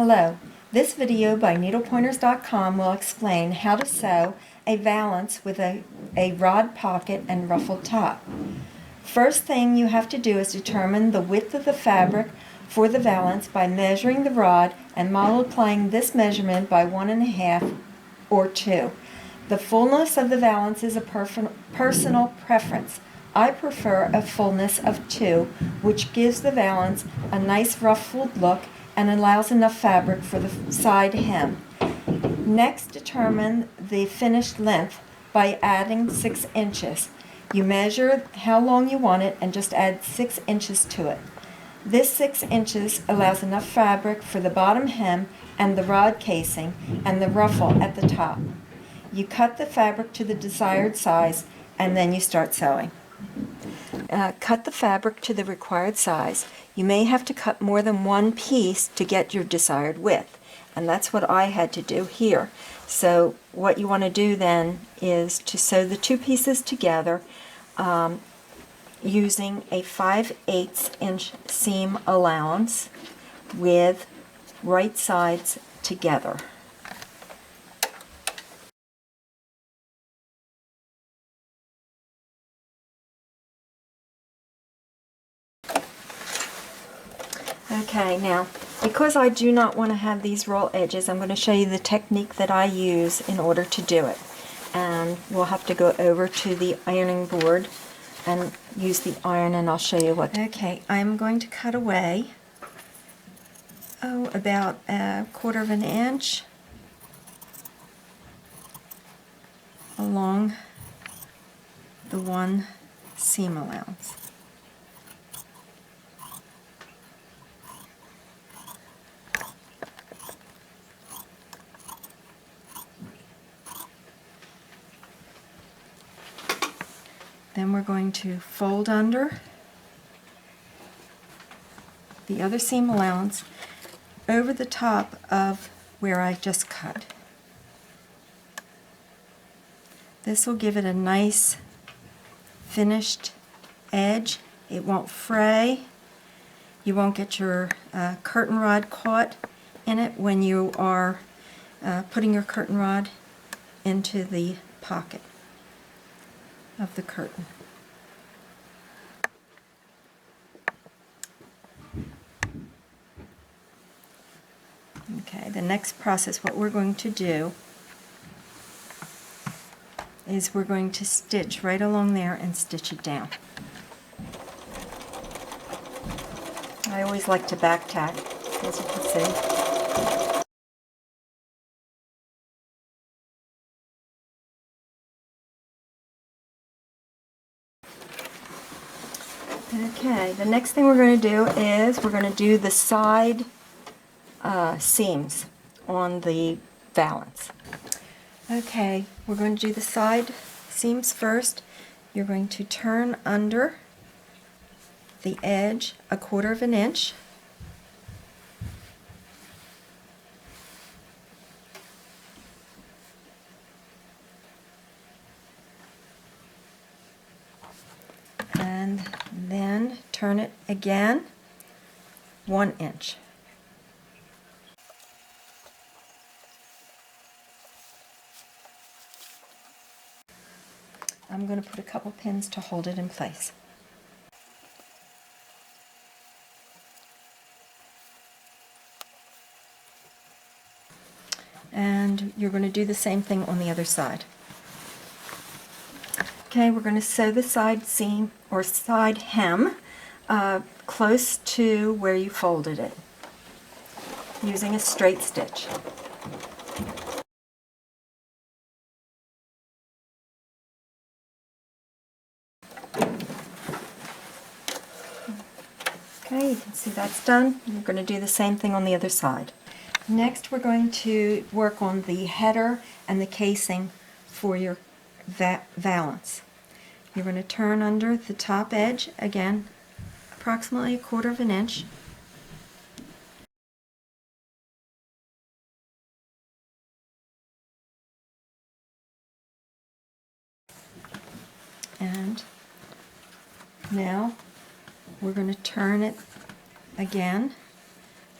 Hello, this video by needlepointers.com will explain how to sew a valance with a rod pocket and ruffled top. First thing you have to do is determine the width of the fabric for the valance by measuring the rod and multiplying this measurement by 1.5 or 2. The fullness of the valance is a personal preference. I prefer a fullness of 2, which gives the valance a nice ruffled look and allows enough fabric for the side hem. Next, determine the finished length by adding 6 inches. You measure how long you want it and just add 6 inches to it. This 6 inches allows enough fabric for the bottom hem and the rod casing and the ruffle at the top. You cut the fabric to the desired size and then you start sewing. Cut the fabric to the required size. You may have to cut more than one piece to get your desired width, and that's what I had to do here. So what you want to do then is to sew the 2 pieces together using a 5/8 inch seam allowance with right sides together. Okay, now because I do not want to have these roll edges, I'm going to show you the technique that I use in order to do it. And we'll have to go over to the ironing board and use the iron, and I'll show you what. Okay, I'm going to cut away about 1/4 inch along the one seam allowance. Then we're going to fold under the other seam allowance over the top of where I just cut. This will give it a nice finished edge. It won't fray. You won't get your curtain rod caught in it when you are putting your curtain rod into the pocket of the curtain. Okay, the next process, what we're going to do is we're going to stitch right along there and stitch it down. I always like to back tack, as you can see. Okay, the next thing we're going to do is we're going to do the side seams on the valance. Okay, we're going to do the side seams first. You're going to turn under the edge 1/4 inch. And then turn it again 1 inch. I'm going to put a couple pins to hold it in place. And you're going to do the same thing on the other side. Okay, we're going to sew the side seam or side hem close to where you folded it using a straight stitch. Okay, you can see that's done. We're going to do the same thing on the other side. Next, we're going to work on the header and the casing for your valance. You're going to turn under the top edge, again, approximately 1/4 inch. And now we're going to turn it again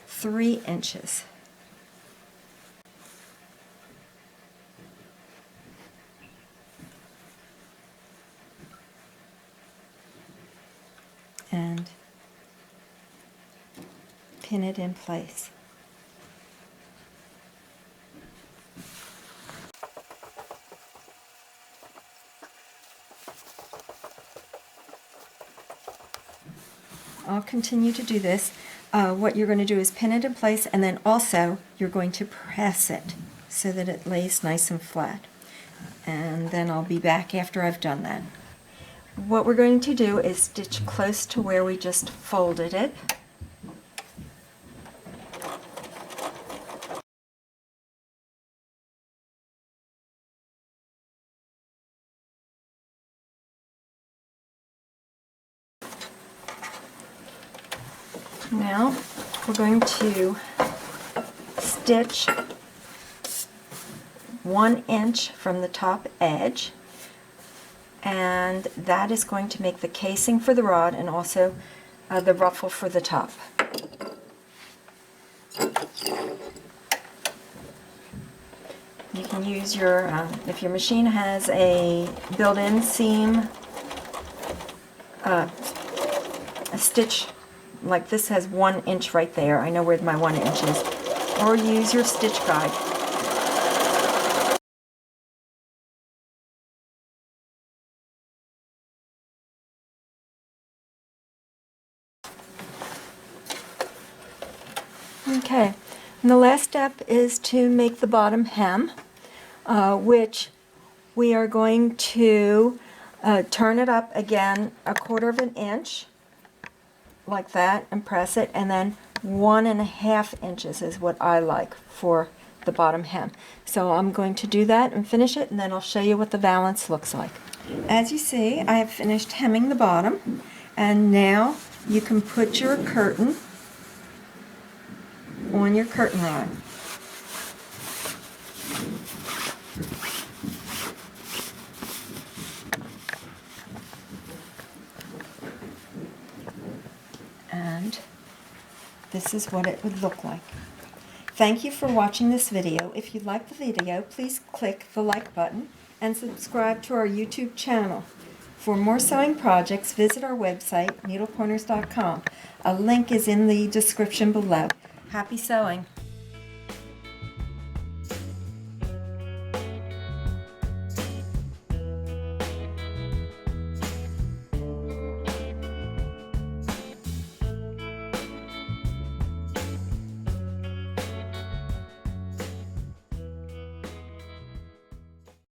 3 inches. and pin it in place. I'll continue to do this. What you're going to do is pin it in place, and then also you're going to press it so that it lays nice and flat. And then I'll be back after I've done that. What we're going to do is stitch close to where we just folded it. Now we're going to stitch 1 inch from the top edge, and that is going to make the casing for the rod and also the ruffle for the top. You can use your, if your machine has a built-in seam, a stitch like this has 1 inch right there. I know where my 1 inch is. Or use your stitch guide. Okay, and the last step is to make the bottom hem, which we are going to turn it up again 1/4 of an inch, like that, and press it, and then 1.5 inches is what I like for the bottom hem. So I'm going to do that and finish it, and then I'll show you what the valance looks like. As you see, I have finished hemming the bottom, and now you can put your curtain on your curtain rod. And this is what it would look like. Thank you for watching this video. If you like the video, please click the like button and subscribe to our YouTube channel. For more sewing projects, visit our website, needlepointers.com. A link is in the description below. Happy sewing!